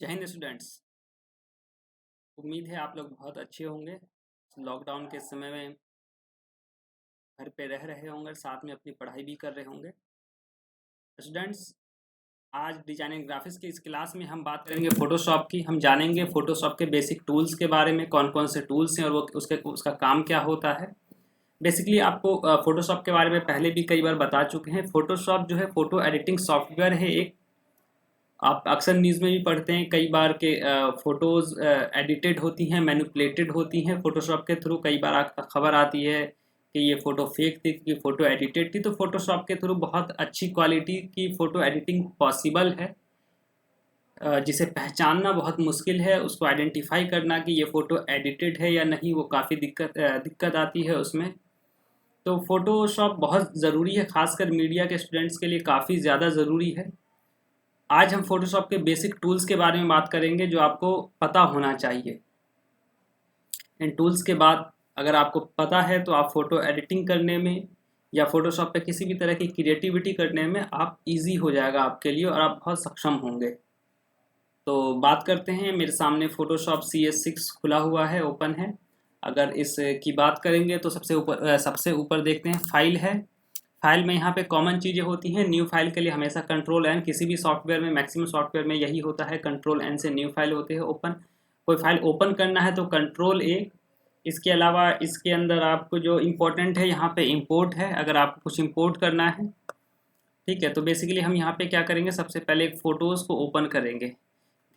जय हिंद स्टूडेंट्स। उम्मीद है आप लोग बहुत अच्छे होंगे। लॉकडाउन के समय में घर पे रह रहे होंगे, साथ में अपनी पढ़ाई भी कर रहे होंगे। स्टूडेंट्स, आज डिजाइनिंग ग्राफिक्स की इस क्लास में हम बात करेंगे फोटोशॉप की। हम जानेंगे फोटोशॉप के बेसिक टूल्स के बारे में, कौन कौन से टूल्स हैं और वो उसका काम क्या होता है। बेसिकली आपको फोटोशॉप के बारे में पहले भी कई बार बता चुके हैं। फोटोशॉप जो है फोटो एडिटिंग सॉफ्टवेयर है एक। आप अक्सर न्यूज़ में भी पढ़ते हैं कई बार के फ़ोटोज़ एडिटेड होती हैं, मैनिपुलेटेड होती हैं फ़ोटोशॉप के थ्रू। कई बार खबर आती है कि ये फ़ोटो फेक थी, कि फ़ोटो एडिटेड थी। तो फ़ोटोशॉप के थ्रू बहुत अच्छी क्वालिटी की फ़ोटो एडिटिंग पॉसिबल है, जिसे पहचानना बहुत मुश्किल है। उसको आइडेंटिफाई करना कि ये फ़ोटो एडिटेड है या नहीं, वो काफ़ी दिक्कत आती है उसमें। तो फ़ोटोशॉप बहुत ज़रूरी है, खासकर मीडिया के स्टूडेंट्स के लिए काफ़ी ज़्यादा ज़रूरी है। आज हम फोटोशॉप के बेसिक टूल्स के बारे में बात करेंगे जो आपको पता होना चाहिए। इन टूल्स के बाद अगर आपको पता है तो आप फोटो एडिटिंग करने में या फोटोशॉप पे किसी भी तरह की क्रिएटिविटी करने में आप इजी हो जाएगा आपके लिए, और आप बहुत सक्षम होंगे। तो बात करते हैं। मेरे सामने फोटोशॉप CS6 खुला हुआ है, ओपन है। अगर इस की बात करेंगे तो सबसे ऊपर देखते हैं फाइल है। फाइल में यहाँ पे कॉमन चीज़ें होती हैं। न्यू फाइल के लिए हमेशा कंट्रोल N, किसी भी सॉफ्टवेयर में, मैक्सिमम सॉफ्टवेयर में यही होता है, कंट्रोल N से न्यू फाइल होते हैं ओपन। कोई फाइल ओपन करना है तो कंट्रोल A। इसके अलावा इसके अंदर आपको जो इम्पोर्टेंट है यहाँ पे इंपोर्ट है, अगर आपको कुछ इंपोर्ट करना है। ठीक है, तो बेसिकली हम यहाँ पे क्या करेंगे, सबसे पहले एक फ़ोटोज़ को ओपन करेंगे।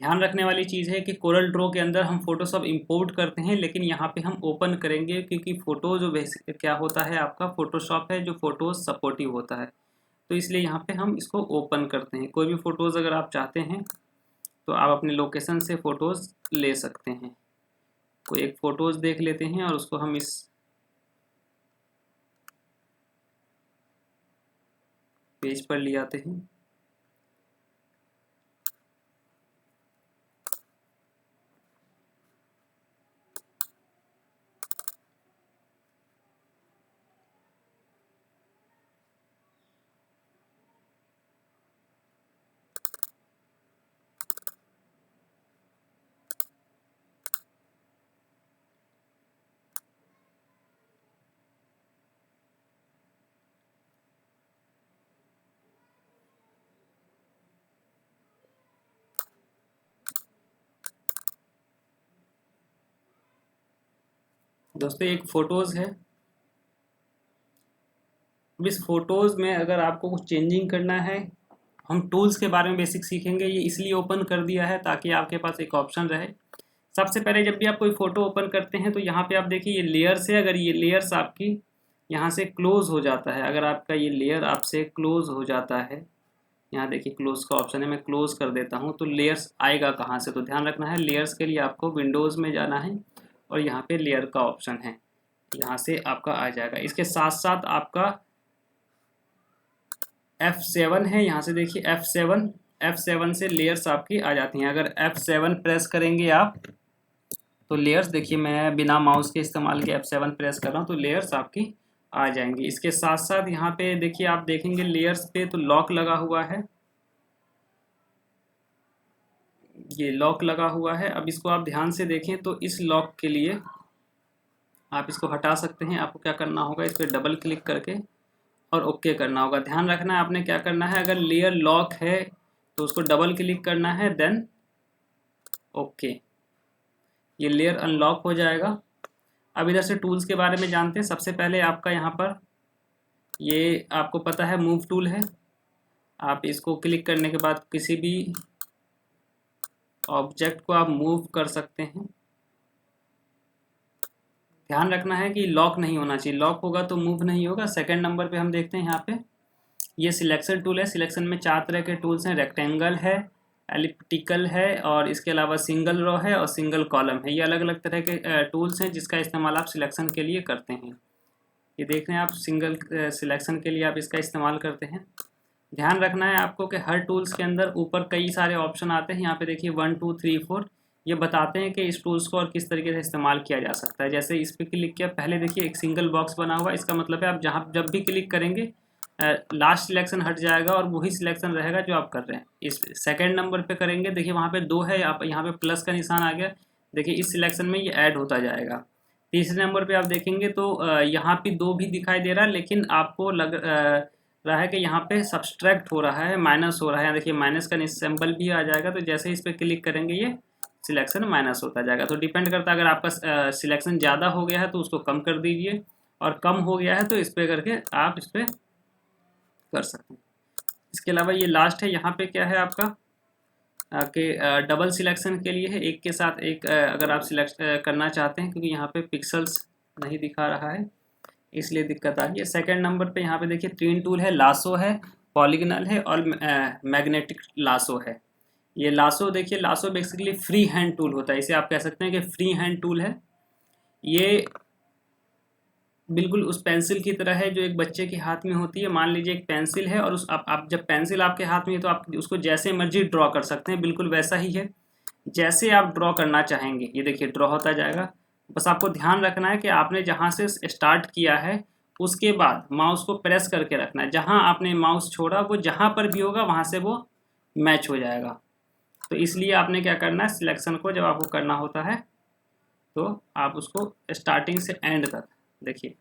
ध्यान रखने वाली चीज़ है कि कोरल ड्रॉ के अंदर हम फोटो सब इंपोर्ट करते हैं, लेकिन यहाँ पे हम ओपन करेंगे क्योंकि फ़ोटो जो बेसिक क्या होता है, आपका फोटोशॉप है जो फ़ोटोज़ सपोर्टिव होता है। तो इसलिए यहाँ पे हम इसको ओपन करते हैं। कोई भी फ़ोटोज़ अगर आप चाहते हैं तो आप अपने लोकेशन से फ़ोटोज़ ले सकते हैं। कोई एक फ़ोटोज़ देख लेते हैं और उसको हम इस पेज पर ले आते हैं। दोस्तों, एक फ़ोटोज़ है। अब इस फ़ोटोज़ में अगर आपको कुछ चेंजिंग करना है, हम टूल्स के बारे में बेसिक सीखेंगे। ये इसलिए ओपन कर दिया है ताकि आपके पास एक ऑप्शन रहे। सबसे पहले जब भी आप कोई फ़ोटो ओपन करते हैं तो यहाँ पे आप देखिए ये लेयर्स है। अगर ये लेयर्स आपकी यहाँ से क्लोज़ हो जाता है, अगर आपका ये लेयर आपसे क्लोज़ हो जाता है, यहाँ देखिए क्लोज़ का ऑप्शन है, मैं क्लोज़ कर देता हूँ, तो लेयर्स आएगा कहाँ से। तो ध्यान रखना है, लेयर्स के लिए आपको विंडोज़ में जाना है और यहाँ पे लेयर का ऑप्शन है, यहाँ से आपका आ जाएगा। इसके साथ साथ आपका F7 है, यहाँ से देखिए F7 से लेयर्स आपकी आ जाती हैं। अगर F7 प्रेस करेंगे आप तो लेयर्स देखिए, मैं बिना माउस के इस्तेमाल के F7 प्रेस कर रहा हूँ तो लेयर्स आपकी आ जाएंगी। इसके साथ साथ यहाँ पे देखिए, आप देखेंगे लेयर्स पे तो लॉक लगा हुआ है, ये लॉक लगा हुआ है। अब इसको आप ध्यान से देखें तो इस लॉक के लिए आप इसको हटा सकते हैं। आपको क्या करना होगा, इस पर डबल क्लिक करके और ओके करना होगा। ध्यान रखना है आपने क्या करना है, अगर लेयर लॉक है तो उसको डबल क्लिक करना है, देन ओके, ये लेयर अनलॉक हो जाएगा। अब इधर से टूल्स के बारे में जानते हैं। सबसे पहले आपका यहाँ पर ये आपको पता है मूव टूल है। आप इसको क्लिक करने के बाद किसी भी ऑब्जेक्ट को आप मूव कर सकते हैं। ध्यान रखना है कि लॉक नहीं होना चाहिए, लॉक होगा तो मूव नहीं होगा। सेकंड नंबर पे हम देखते हैं यहाँ पे ये सिलेक्शन टूल है। सिलेक्शन में 4 तरह के टूल्स हैं, रेक्टेंगल है, एलिप्टिकल है, और इसके अलावा सिंगल रो है और सिंगल कॉलम है। ये अलग अलग तरह के टूल्स हैं जिसका इस्तेमाल आप सिलेक्शन के लिए करते हैं। ये देख रहे हैं आप, सिंगल सिलेक्शन के लिए आप इसका इस्तेमाल करते हैं। ध्यान रखना है आपको कि हर टूल्स के अंदर ऊपर कई सारे ऑप्शन आते हैं। यहाँ पे देखिए 1 2 3 4, ये बताते हैं कि इस टूल्स को और किस तरीके से इस्तेमाल किया जा सकता है। जैसे इस पर क्लिक किया, पहले देखिए एक सिंगल बॉक्स बना हुआ, इसका मतलब है आप जहाँ जब भी क्लिक करेंगे लास्ट सिलेक्शन हट जाएगा और वही सिलेक्शन रहेगा जो आप कर रहे हैं। इस सेकंड नंबर पे करेंगे, देखिए वहाँ पे 2 है, आप यहाँ पे प्लस का निशान आ गया, देखिए इस सिलेक्शन में ये ऐड होता जाएगा। तीसरे नंबर पे आप देखेंगे तो यहाँ पे 2 भी दिखाई दे रहा है, लेकिन आपको लग रहा है कि यहाँ पे सब्सट्रैक्ट हो रहा है, माइनस हो रहा है, देखिए माइनस का सिंबल भी आ जाएगा। तो जैसे इस पर क्लिक करेंगे ये सिलेक्शन माइनस होता जाएगा। तो डिपेंड करता है, अगर आपका सिलेक्शन ज़्यादा हो गया है तो उसको कम कर दीजिए, और कम हो गया है तो इस पर करके आप इस पर कर सकते हैं। इसके अलावा ये लास्ट है, यहाँ पे क्या है आपका कि डबल सिलेक्शन के लिए है, एक के साथ एक अगर आप सिलेक्ट करना चाहते हैं, क्योंकि यहाँ पे पिक्सल्स नहीं दिखा रहा है इसलिए दिक्कत आ रही है। सेकंड नंबर पे यहाँ पे देखिए 3 टूल है, लासो है, पॉलीगनल है और मैग्नेटिक लासो है। ये लासो देखिए, lasso basically free hand tool होता है, इसे आप कह सकते हैं कि फ्री हैंड टूल है। ये बिल्कुल उस पेंसिल की तरह है जो एक बच्चे के हाथ में होती है। मान लीजिए एक पेंसिल है और उस आप जब पेंसिल आपके हाथ में है तो आप उसको जैसे मर्जी ड्रॉ कर सकते हैं, बिल्कुल वैसा ही है जैसे आप ड्रॉ करना चाहेंगे। ये देखिए ड्रॉ होता जाएगा। बस आपको ध्यान रखना है कि आपने जहाँ से स्टार्ट किया है उसके बाद माउस को प्रेस करके रखना है, जहाँ आपने माउस छोड़ा वो जहाँ पर भी होगा वहाँ से वो मैच हो जाएगा। तो इसलिए आपने क्या करना है, सिलेक्शन को जब आपको करना होता है तो आप उसको स्टार्टिंग से एंड तक देखिए,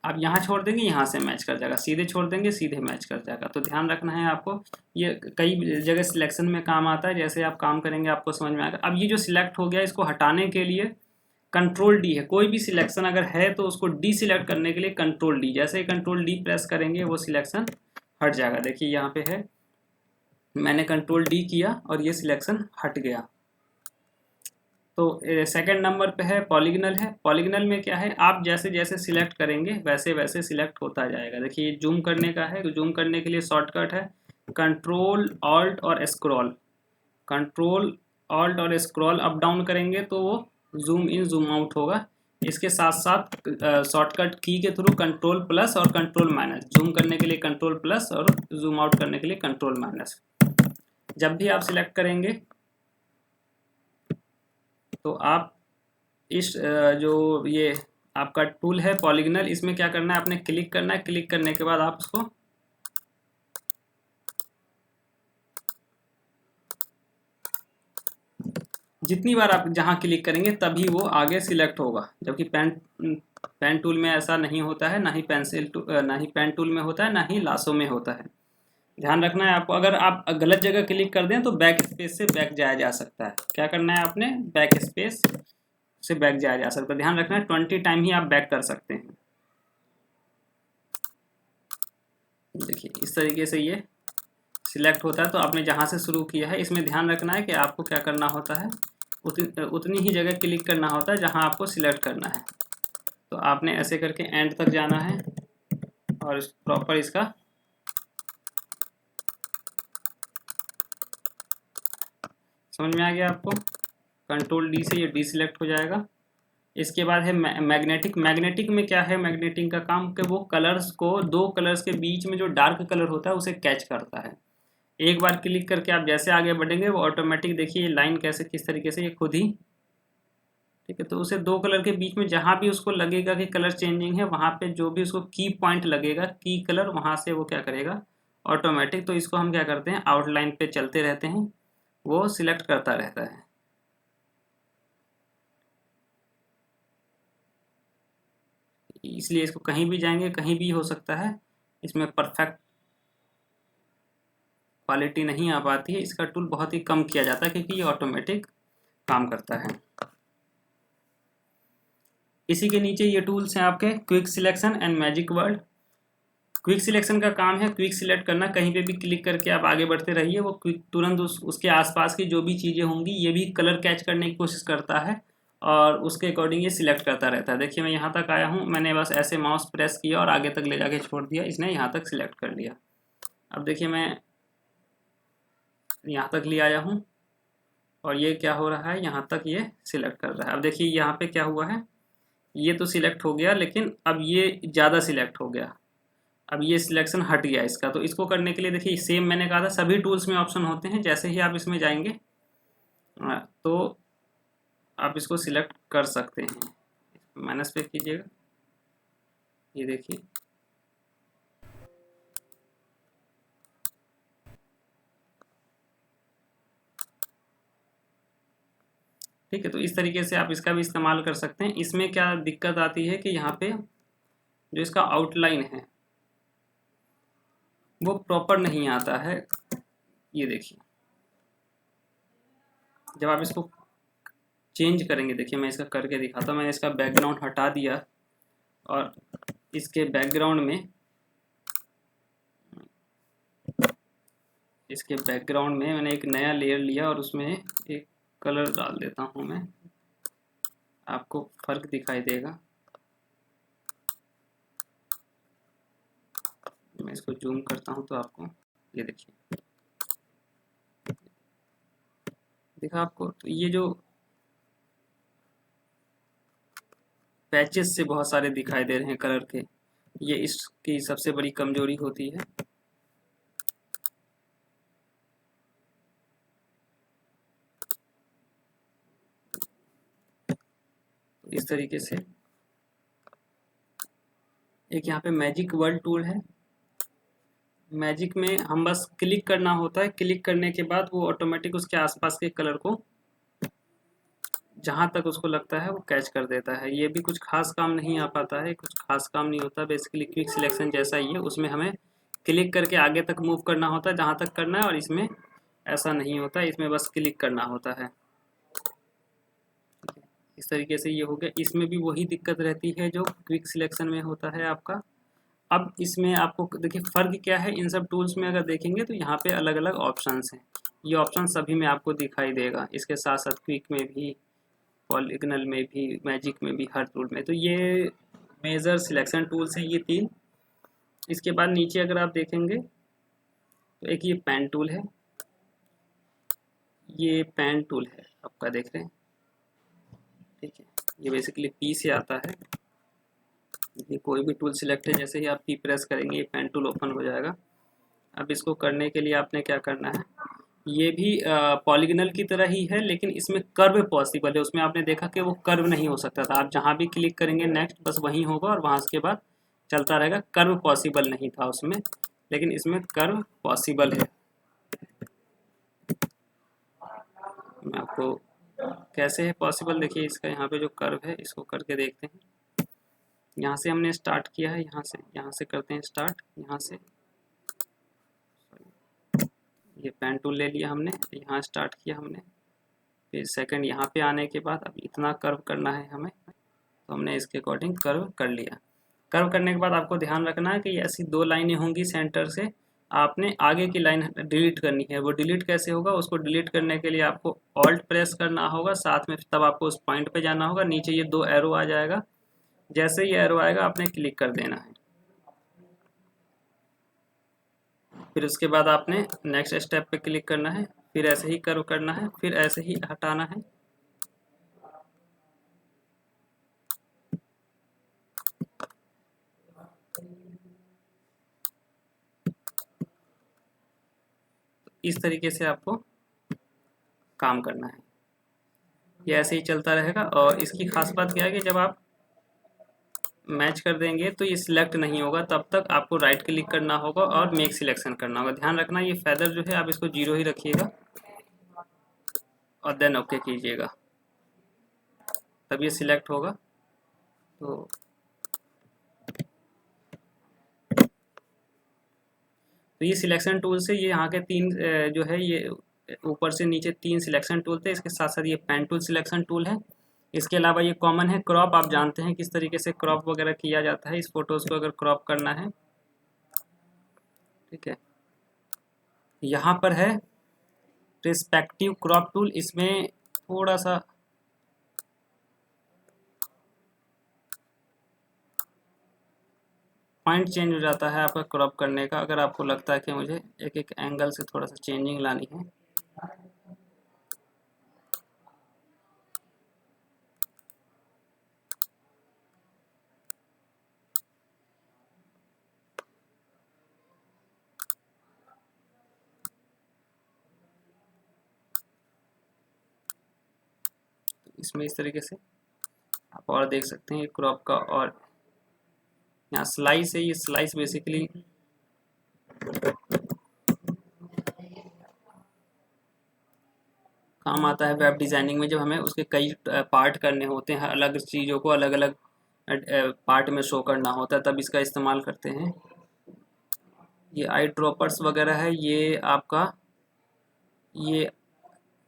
आप यहाँ छोड़ देंगे यहाँ से मैच कर जाएगा, सीधे छोड़ देंगे सीधे मैच कर जाएगा। तो ध्यान रखना है आपको, ये कई जगह सिलेक्शन में काम आता है, जैसे आप काम करेंगे आपको समझ में आएगा। अब ये जो सिलेक्ट हो गया इसको हटाने के लिए कंट्रोल डी है। कोई भी सिलेक्शन अगर है तो उसको डी सिलेक्ट करने के लिए कंट्रोल डी, जैसे ही कंट्रोल डी प्रेस करेंगे वो सिलेक्शन हट जाएगा। देखिए यहाँ पे है, मैंने कंट्रोल डी किया और ये सिलेक्शन हट गया। तो सेकंड नंबर पे है पॉलीगनल है। पॉलीगनल में क्या है, आप जैसे जैसे सिलेक्ट करेंगे वैसे वैसे सिलेक्ट होता जाएगा। देखिए जूम करने का है, तो जूम करने के लिए शॉर्टकट है कंट्रोल ऑल्ट और स्क्रॉल। कंट्रोल ऑल्ट और स्क्रॉल अप डाउन करेंगे तो वो जूम इन जूम आउट होगा। इसके साथ साथ शॉर्टकट की के थ्रू कंट्रोल प्लस और कंट्रोल माइनस, जूम करने के लिए कंट्रोल प्लस और जूम आउट करने के लिए कंट्रोल माइनस। जब भी आप सिलेक्ट करेंगे तो आप इस जो ये आपका टूल है पॉलीगनल, इसमें क्या करना है, आपने क्लिक करना है। क्लिक करने के बाद आप उसको जितनी बार आप जहां क्लिक करेंगे तभी वो आगे सिलेक्ट होगा, जबकि पेन टूल में ऐसा नहीं होता है, ना ही पेन टूल में होता है, ना ही लासो में होता है। ध्यान रखना है आपको। अगर आप गलत जगह क्लिक कर दें तो बैक स्पेस से बैक जाया जा सकता है। क्या करना है आपने, बैक स्पेस से बैक जाया जा सकता है। ध्यान रखना है 20 टाइम ही आप बैक कर सकते हैं। देखिए इस तरीके से ये सिलेक्ट होता है। तो आपने जहाँ से शुरू किया है इसमें ध्यान रखना है कि आपको क्या करना होता है, उतनी ही जगह क्लिक करना होता है जहाँ आपको सिलेक्ट करना है। तो आपने ऐसे करके एंड तक जाना है और प्रॉपर इसका समझ में आ गया आपको। कंट्रोल डी से ये डी सिलेक्ट हो जाएगा। इसके बाद है मैग्नेटिक। मैग्नेटिक में क्या है, मैग्नेटिक का काम कि वो कलर्स को, दो कलर्स के बीच में जो डार्क कलर होता है उसे कैच करता है। एक बार क्लिक करके आप जैसे आगे बढ़ेंगे वो ऑटोमेटिक, देखिए लाइन कैसे किस तरीके से ये खुद ही, ठीक है। तो उसे दो कलर के बीच में जहाँ भी उसको लगेगा कि कलर चेंजिंग है, वहाँ पे जो भी उसको की पॉइंट लगेगा, की कलर, वहाँ से वो क्या करेगा ऑटोमेटिक। तो इसको हम क्या करते हैं, आउटलाइन पे चलते रहते हैं, वो सिलेक्ट करता रहता है। इसलिए इसको कहीं भी जाएंगे कहीं भी हो सकता है, इसमें परफेक्ट क्वालिटी नहीं आ पाती है। इसका टूल बहुत ही कम किया जाता है क्योंकि ये ऑटोमेटिक काम करता है। इसी के नीचे ये टूल्स हैं आपके quick selection and magic word. Quick selection का काम है क्विक सिलेक्ट करना, कहीं पे भी क्लिक करके आप आगे बढ़ते रहिए, वो क्विक तुरंत उसके आसपास की जो भी चीज़ें होंगी ये भी कलर कैच करने की कोशिश करता है और उसके अकॉर्डिंग ये सिलेक्ट करता रहता है। देखिए मैं यहाँ तक आया हूँ, मैंने बस ऐसे माउस प्रेस किया और आगे तक ले जाके छोड़ दिया, इसने यहाँ तक सिलेक्ट कर लिया। अब देखिए मैं यहाँ तक ले आया हूँ और ये क्या हो रहा है, यहाँ तक ये सिलेक्ट कर रहा है। अब देखिए यहाँ पे क्या हुआ है, ये तो सिलेक्ट हो गया लेकिन अब ये ज़्यादा सिलेक्ट हो गया, अब ये सिलेक्शन हट गया इसका। तो इसको करने के लिए देखिए सेम मैंने कहा था सभी टूल्स में ऑप्शन होते हैं, जैसे ही आप इसमें जाएंगे तो आप इसको सिलेक्ट कर सकते हैं। माइनस पे कीजिएगा, ये देखिए ठीक है, तो इस तरीके से आप इसका भी इस्तेमाल कर सकते हैं। इसमें क्या दिक्कत आती है कि यहाँ पे जो इसका आउटलाइन है वो प्रॉपर नहीं आता है। ये देखिए, जब आप इसको चेंज करेंगे, देखिए मैं इसका करके दिखाता हूँ। मैंने इसका बैकग्राउंड हटा दिया और इसके बैकग्राउंड में मैंने एक नया लेयर लिया और उसमें एक कलर डाल देता हूँ मैं, आपको फर्क दिखाई देगा। मैं इसको जूम करता हूँ तो आपको ये देखिए दिखा आपको। तो ये जो पैचेस से बहुत सारे दिखाई दे रहे हैं कलर के, ये इसकी सबसे बड़ी कमजोरी होती है। इस तरीके से एक यहाँ पे मैजिक वर्ड टूल है। मैजिक में हम बस क्लिक करना होता है, क्लिक करने के बाद वो ऑटोमेटिक उसके आसपास के कलर को जहाँ तक उसको लगता है वो कैच कर देता है। ये भी कुछ खास काम नहीं आ पाता है, कुछ खास काम नहीं होता, बेसिकली क्विक सिलेक्शन जैसा ही है। उसमें हमें क्लिक करके आगे तक मूव करना होता है जहाँ तक करना है, और इसमें ऐसा नहीं होता, इसमें बस क्लिक करना होता है। इस तरीके से ये हो गया। इसमें भी वही दिक्कत रहती है जो क्विक सिलेक्शन में होता है आपका। अब इसमें आपको देखिए फ़र्क क्या है इन सब टूल्स में, अगर देखेंगे तो यहाँ पे अलग अलग ऑप्शंस हैं। ये ऑप्शन सभी में आपको दिखाई देगा, इसके साथ साथ क्विक में भी, पॉलीगनल में भी, मैजिक में भी, हर टूल में। तो ये मेजर सिलेक्शन टूल्स हैं ये 3। इसके बाद नीचे अगर आप देखेंगे तो एक ये पेन टूल है, ये पेन टूल है आपका, देख रहे हैं, ठीक है। ये बेसिकली पी से आता है। ये कोई भी टूल सिलेक्ट है, जैसे ही आप पी प्रेस करेंगे ये पेन टूल ओपन हो जाएगा। अब इसको करने के लिए आपने क्या करना है, ये भी पॉलीगनल की तरह ही है, लेकिन इसमें कर्व पॉसिबल है। उसमें आपने देखा कि वो कर्व नहीं हो सकता था, आप जहाँ भी क्लिक करेंगे नेक्स्ट बस वहीं होगा और वहाँ के बाद चलता रहेगा। कर्व पॉसिबल नहीं था उसमें, लेकिन इसमें कर्व पॉसिबल है। मैं आपको कैसे है पॉसिबल, देखिए इसका यहाँ पे जो कर्व है इसको करके देखते हैं। यहाँ से हमने स्टार्ट किया है, यहाँ से करते हैं स्टार्ट, यहाँ से ये पेन टूल ले लिया हमने, यहाँ स्टार्ट किया हमने, फिर सेकंड यहाँ पे आने के बाद अब इतना कर्व करना है हमें, तो हमने इसके अकॉर्डिंग कर्व कर लिया। कर्व करने के बाद आपको ध्यान रखना है कि ऐसी 2 लाइनें होंगी सेंटर से, आपने आगे की लाइन डिलीट करनी है। वो डिलीट कैसे होगा, उसको डिलीट करने के लिए आपको ऑल्ट प्रेस करना होगा, साथ में तब आपको उस पॉइंट पे जाना होगा। नीचे ये 2 एरो आ जाएगा, जैसे ही एरो आएगा आपने क्लिक कर देना है। फिर उसके बाद आपने नेक्स्ट स्टेप पे क्लिक करना है, फिर ऐसे ही कर्व करना है, फिर ऐसे ही हटाना है। इस तरीके से आपको काम करना है, ये ऐसे ही चलता रहेगा। और इसकी खास बात क्या है कि जब आप मैच कर देंगे तो ये सिलेक्ट नहीं होगा, तब तक आपको राइट क्लिक करना होगा और मेक सिलेक्शन करना होगा। ध्यान रखना ये फेदर जो है आप इसको 0 ही रखिएगा और देन ओके कीजिएगा, तब ये सिलेक्ट होगा। तो ये सिलेक्शन टूल से, ये यहाँ के 3 जो है, ये ऊपर से नीचे 3 सिलेक्शन टूल थे। इसके साथ साथ ये पेन टूल सिलेक्शन टूल है। इसके अलावा ये कॉमन है क्रॉप, आप जानते हैं किस तरीके से क्रॉप वगैरह किया जाता है इस फोटोज़ को अगर क्रॉप करना है, ठीक है। यहाँ पर है रिस्पेक्टिव क्रॉप टूल, इसमें थोड़ा सा पॉइंट चेंज हो जाता है आपका क्रॉप करने का, अगर आपको लगता है कि मुझे एक एक एंगल से थोड़ा सा चेंजिंग लानी है। इसमें इस तरीके से आप और देख सकते हैं क्रॉप का। और यहाँ स्लाइस है, ये स्लाइस बेसिकली काम आता है वेब डिज़ाइनिंग में, जब हमें उसके कई पार्ट करने होते हैं, अलग चीज़ों को अलग अलग पार्ट में शो करना होता है, तब इसका इस्तेमाल करते हैं। ये आई ड्रॉपर्स वगैरह है, ये आपका ये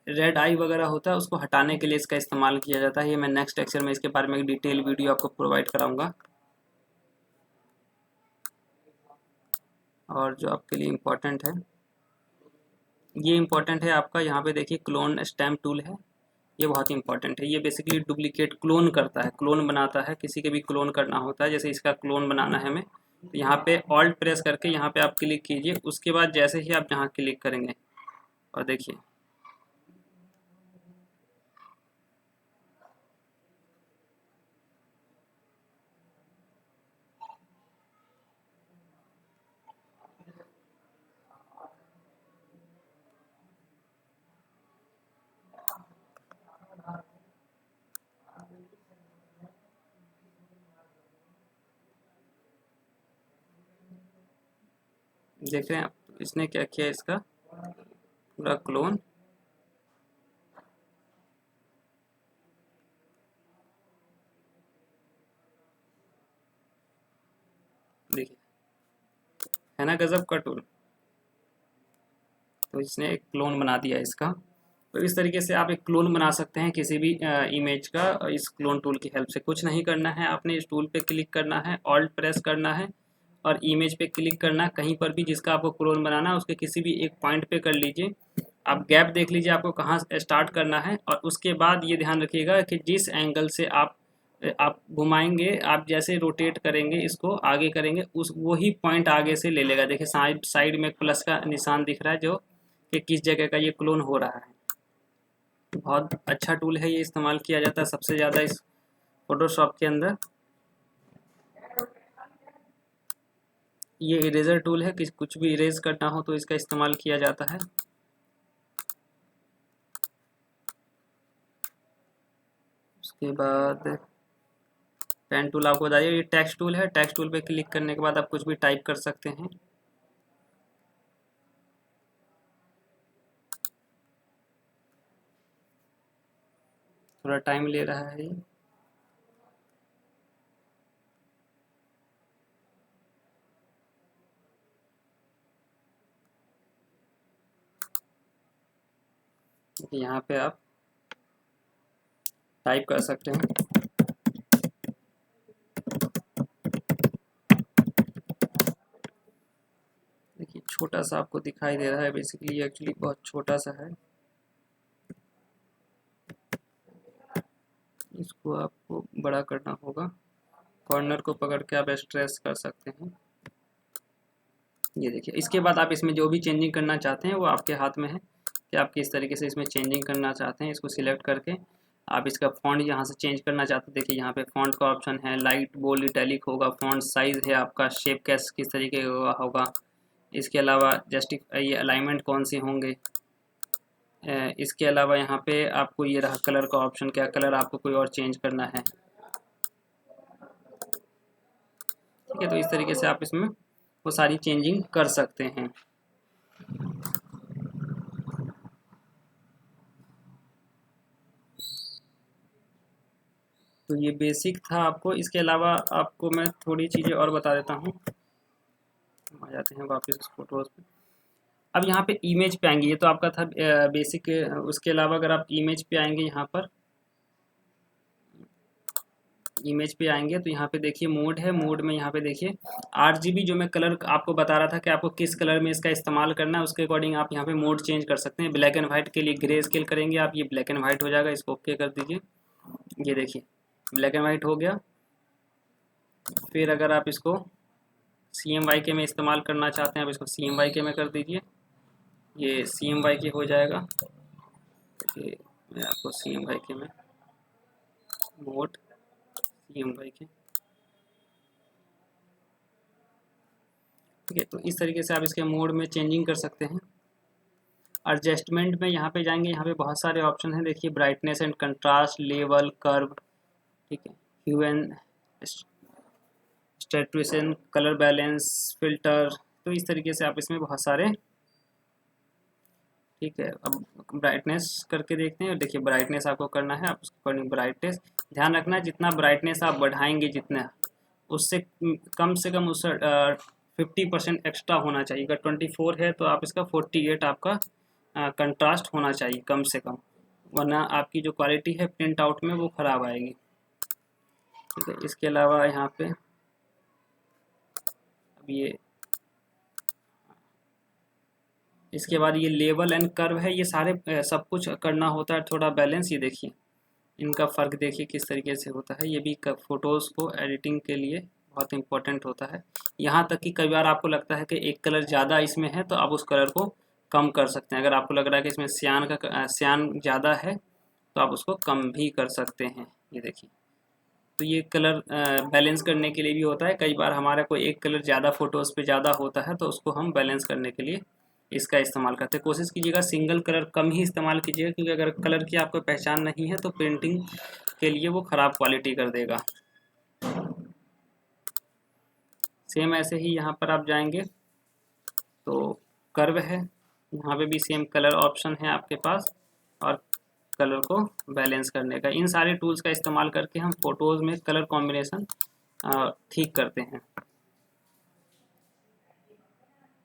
रेड आई वगैरह होता है, उसको हटाने के लिए इसका इस्तेमाल किया जाता है। ये मैं नेक्स्ट लेक्चर में इसके बारे में एक डिटेल वीडियो आपको प्रोवाइड कराऊंगा। और जो आपके लिए इम्पोर्टेंट है, ये इम्पोर्टेंट है आपका, यहाँ पे देखिए क्लोन स्टैम्प टूल है, ये बहुत इंपॉर्टेंट है। ये बेसिकली डुप्लीकेट क्लोन करता है, क्लोन बनाता है, किसी के भी क्लोन करना होता है, जैसे इसका क्लोन बनाना है हमें, तो यहाँ पे ऑल्ट प्रेस करके यहाँ पे आप क्लिक कीजिए। उसके बाद जैसे ही आप यहाँ क्लिक करेंगे और देखिए देख रहे हैं आप, इसने क्या किया, इसका पूरा क्लोन देखिए, है ना गजब का टूल। तो इसने एक क्लोन बना दिया इसका। तो इस तरीके से आप एक क्लोन बना सकते हैं किसी भी इमेज का, इस क्लोन टूल की हेल्प से। कुछ नहीं करना है, आपने इस टूल पे क्लिक करना है, ऑल्ट प्रेस करना है और इमेज पे क्लिक करना है, कहीं पर भी जिसका आपको क्लोन बनाना है उसके किसी भी एक पॉइंट पे कर लीजिए। आप गैप देख लीजिए आपको कहाँ स्टार्ट करना है, और उसके बाद ये ध्यान रखिएगा कि जिस एंगल से आप घुमाएंगे, आप जैसे रोटेट करेंगे, इसको आगे करेंगे, उस वही पॉइंट आगे से ले लेगा। देखिए साइड साइड में एक प्लस का निशान दिख रहा है, जो कि किस जगह का ये क्लोन हो रहा है। बहुत अच्छा टूल है, ये इस्तेमाल किया जाता है सबसे ज़्यादा इस फोटोशॉप के अंदर। ये इरेजर टूल है कि कुछ भी इरेज करना हो तो इसका इस्तेमाल किया जाता है। उसके बाद पेन टूल आपको बताइए, ये टेक्स्ट टूल है, टेक्स्ट टूल पे क्लिक करने के बाद आप कुछ भी टाइप कर सकते हैं। थोड़ा टाइम ले रहा है ये। यहाँ पे आप टाइप कर सकते हैं। देखिए छोटा सा आपको दिखाई दे रहा है, बेसिकली एक्चुअली बहुत छोटा सा है। इसको आपको बड़ा करना होगा, कॉर्नर को पकड़ के आप स्ट्रेस कर सकते हैं। ये देखिए, इसके बाद आप इसमें जो भी चेंजिंग करना चाहते हैं वो आपके हाथ में है कि आप किस तरीके से इसमें चेंजिंग करना चाहते हैं। इसको सिलेक्ट करके आप इसका फॉन्ट यहाँ से चेंज करना चाहते हैं, देखिए यहाँ पे फॉन्ट का ऑप्शन है, लाइट बोल्ड इटैलिक होगा, फॉन्ट साइज़ है आपका, शेप कैस किस तरीके का होगा, इसके अलावा ये अलाइनमेंट कौन से होंगे। इसके अलावा यहाँ पे आपको ये रहा कलर का ऑप्शन, क्या कलर आपको कोई और चेंज करना है। ठीक है, तो इस तरीके से आप इसमें वो सारी चेंजिंग कर सकते हैं। तो ये बेसिक था आपको, इसके अलावा आपको मैं थोड़ी चीज़ें और बता देता हूँ। आ जाते हैं वापस फोटोज़ पे। अब यहाँ पे इमेज पे आएंगे, ये तो आपका था बेसिक। उसके अलावा अगर आप इमेज पे आएंगे, यहाँ पर इमेज पे आएंगे तो यहाँ पे देखिए मोड है, मोड में यहाँ पे देखिए RGB, जो मैं कलर आपको बता रहा था कि आपको किस कलर में इसका इस्तेमाल करना है, उसके अकॉर्डिंग आप यहाँ पे मोड चेंज कर सकते हैं। ब्लैक एंड व्हाइट के लिए ग्रे स्केल करेंगे आप, ये ब्लैक एंड व्हाइट हो जाएगा, इसको ओके कर दीजिए। ये देखिए ब्लैक एंड व्हाइट हो गया। फिर अगर आप इसको CMYK में इस्तेमाल करना चाहते हैं, आप इसको CMYK में कर दीजिए, ये CMYK हो जाएगा। ये मैं आपको CMYK में मोड CMYK, ठीक है। तो इस तरीके से आप इसके मोड में चेंजिंग कर सकते हैं। एडजस्टमेंट में यहाँ पे जाएंगे, यहाँ पे बहुत सारे ऑप्शन हैं, देखिए brightness and contrast, level, curve, ठीक है, hue and saturation, colour balance, filter. तो इस तरीके से आप इसमें बहुत सारे ठीक है, अब ब्राइटनेस करके देखते हैं। और देखिए ब्राइटनेस आपको करना है, आप उसके अकॉर्डिंग ब्राइटनेस ध्यान रखना, जितना ब्राइटनेस आप बढ़ाएंगे जितना, उससे कम से कम उससे 50% एक्स्ट्रा होना चाहिए। अगर 24 है तो आप इसका 48 आपका कंट्रास्ट होना चाहिए कम से कम, वरना आपकी जो क्वालिटी है प्रिंट आउट में वो ख़राब आएगी। ठीक है, इसके अलावा यहाँ पे अब ये, इसके बाद ये लेवल एंड कर्व है, ये सारे सब कुछ करना होता है थोड़ा बैलेंस। ये देखिए इनका फ़र्क देखिए किस तरीके से होता है, ये भी फ़ोटोज़ को एडिटिंग के लिए बहुत इंपॉर्टेंट होता है। यहाँ तक कि कई बार आपको लगता है कि एक कलर ज़्यादा इसमें है तो आप उस कलर को कम कर सकते हैं। अगर आपको लग रहा है कि इसमें सियान ज़्यादा है तो आप उसको कम भी कर सकते हैं। ये देखिए, तो ये कलर बैलेंस करने के लिए भी होता है। कई बार हमारा कोई एक कलर ज़्यादा फ़ोटोज़ पे ज़्यादा होता है तो उसको हम बैलेंस करने के लिए इसका इस्तेमाल करते हैं। कोशिश कीजिएगा सिंगल कलर कम ही इस्तेमाल कीजिएगा, क्योंकि अगर कलर की आपको पहचान नहीं है तो प्रिंटिंग के लिए वो ख़राब क्वालिटी कर देगा। सेम ऐसे ही यहाँ पर आप जाएंगे तो कर्व है, यहाँ पे भी सेम कलर ऑप्शन है आपके पास, और कलर को बैलेंस करने का, इन सारे टूल्स का इस्तेमाल करके हम फोटोज़ में कलर कॉम्बिनेशन ठीक करते हैं।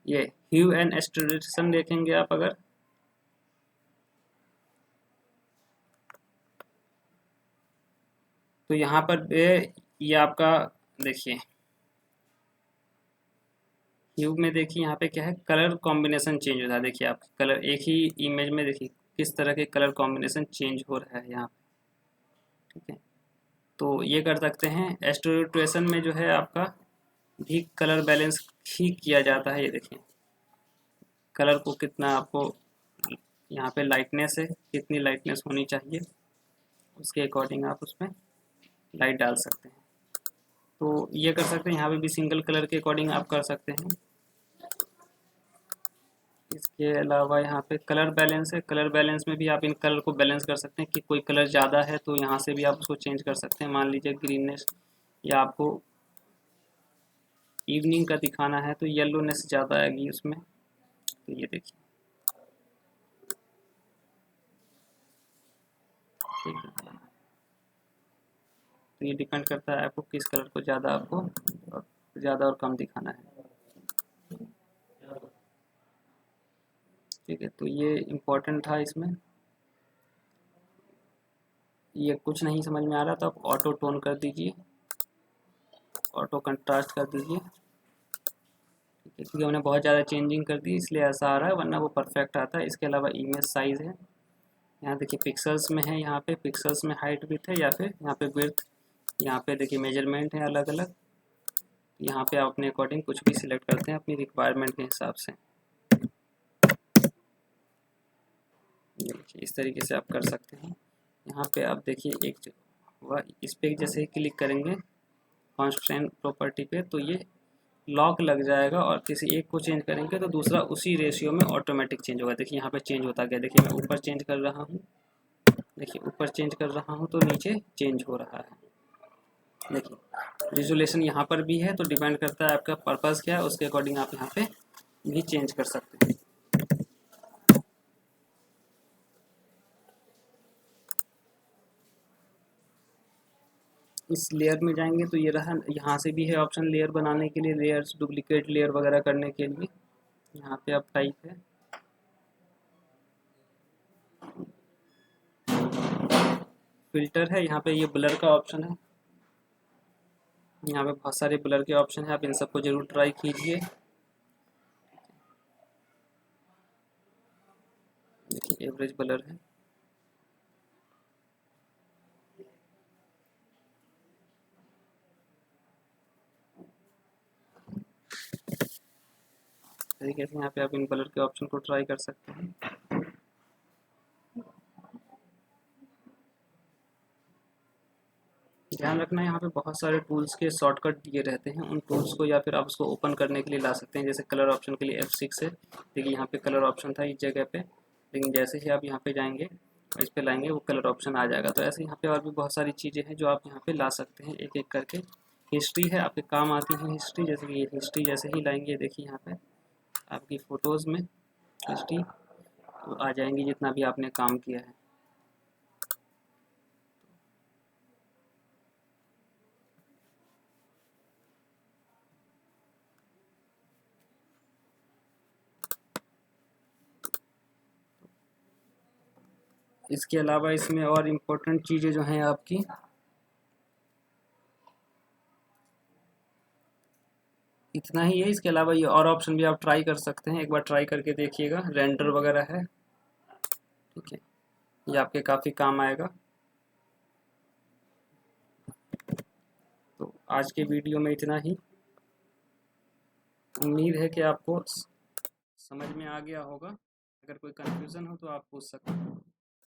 ये ह्यू एंड सैचुरेशन देखेंगे आप अगर, तो यहाँ पर ये आपका देखिए ह्यू में देखिए यहाँ पे क्या है, कलर कॉम्बिनेशन चेंज होता है। देखिए आप कलर एक ही इमेज में देखिए किस तरह के कलर कॉम्बिनेशन चेंज हो रहा है यहाँ पे। ठीक है, तो ये कर सकते हैं। एस्टोरेशन में जो है आपका भी कलर बैलेंस ही किया जाता है। ये देखिए कलर को कितना आपको यहाँ पे लाइटनेस है, कितनी लाइटनेस होनी चाहिए, उसके अकॉर्डिंग आप उसमें लाइट डाल सकते हैं। तो ये कर सकते हैं, यहाँ पे भी सिंगल कलर के अकॉर्डिंग आप कर सकते हैं। इसके अलावा यहाँ पे कलर बैलेंस है, कलर बैलेंस में भी आप इन कलर को बैलेंस कर सकते हैं कि कोई कलर ज़्यादा है तो यहाँ से भी आप उसको चेंज कर सकते हैं। मान लीजिए ग्रीननेस या आपको इवनिंग का दिखाना है तो येलोनेस ज़्यादा आएगी उसमें। तो ये देखिए, ठीक है, तो ये डिपेंड करता है आपको किस कलर को ज़्यादा और कम दिखाना है। ठीक है, तो ये इम्पोर्टेंट था इसमें। ये कुछ नहीं समझ में आ रहा तो आप ऑटो टोन कर दीजिए, ऑटो कंट्रास्ट कर दीजिए। ठीक है, क्योंकि हमने बहुत ज़्यादा चेंजिंग कर दी इसलिए ऐसा आ रहा है, वरना वो परफेक्ट आता है। इसके अलावा इमेज साइज़ है, यहाँ देखिए पिक्सल्स में है, यहाँ पे पिक्सल्स में हाइट विड्थ है, या फिर यहाँ पे विड्थ, यहाँ पे देखिए मेजरमेंट है अलग अलग। यहाँ पे आप अपने अकॉर्डिंग कुछ भी सिलेक्ट करते हैं अपनी रिक्वायरमेंट के हिसाब से। देखिए इस तरीके से आप कर सकते हैं। यहाँ पे आप देखिए एक इस पे जैसे ही क्लिक करेंगे कॉन्स्टेंट प्रॉपर्टी पे तो ये लॉक लग जाएगा, और किसी एक को चेंज करेंगे तो दूसरा उसी रेशियो में ऑटोमेटिक चेंज होगा। देखिए यहाँ पे चेंज होता गया, देखिए मैं ऊपर चेंज कर रहा हूँ, देखिए ऊपर चेंज कर रहा हूँ तो नीचे चेंज हो रहा है। देखिए रिजोल्यूशन यहाँ पर भी है, तो डिपेंड करता है आपका पर्पज़ क्या है, उसके अकॉर्डिंग आप यहाँ पे भी चेंज कर सकते हैं। इस लेयर में जाएंगे तो ये रहा, यहाँ से भी है ऑप्शन लेयर बनाने के लिए, लेयर्स डुप्लीकेट लेयर वगैरह करने के लिए। यहाँ पे आप टाइप है, फिल्टर है, यहाँ पे ये ब्लर का ऑप्शन है, यहाँ पे बहुत सारे ब्लर के ऑप्शन है, आप इन सबको जरूर ट्राई कीजिए। देखिए एवरेज ब्लर है, तरीके से यहाँ पे आप इन ब्लर के ऑप्शन को ट्राई कर सकते हैं। ध्यान रखना है यहाँ पे बहुत सारे टूल्स के शॉर्टकट दिए रहते हैं, उन टूल्स को या फिर आप उसको ओपन करने के लिए ला सकते हैं। जैसे कलर ऑप्शन के लिए F6 है, देखिए यहाँ पे कलर ऑप्शन था इस जगह पे, लेकिन जैसे ही आप यहाँ पे जाएंगे इस पे लाएंगे वो कलर ऑप्शन आ जाएगा। तो ऐसे यहाँ पे और भी बहुत सारी चीज़ें हैं जो आप यहाँ पे ला सकते हैं एक एक करके। हिस्ट्री है, आपके काम आती है हिस्ट्री, जैसे कि ये हिस्ट्री जैसे ही लाएंगे देखिए यहाँ पे आपकी फ़ोटोज़ में हिस्ट्री, आ जाएंगी जितना भी आपने काम किया है। इसके अलावा इसमें और इम्पोर्टेंट चीज़ें जो हैं आपकी, इतना ही है। इसके अलावा ये और ऑप्शन भी आप ट्राई कर सकते हैं, एक बार ट्राई करके देखिएगा। रेंडर वगैरह है, ठीक है, ये आपके काफ़ी काम आएगा। तो आज के वीडियो में इतना ही। उम्मीद है कि आपको समझ में आ गया होगा। अगर कोई कन्फ्यूज़न हो तो आप पूछ सकते हैं।